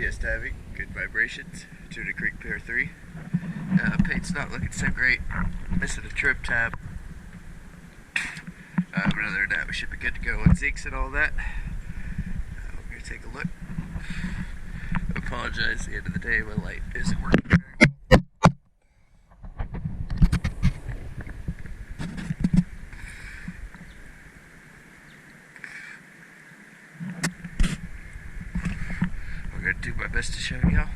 Diastatic, good vibrations, Tuna Creek Pair 3. Paint's not looking so great, missing a trim tab. But other than that, we should be good to go on zincs and all that. We're going to take a look. I apologize, at the end of the day, my light isn't working very well. I'm going to do my best to show y'all.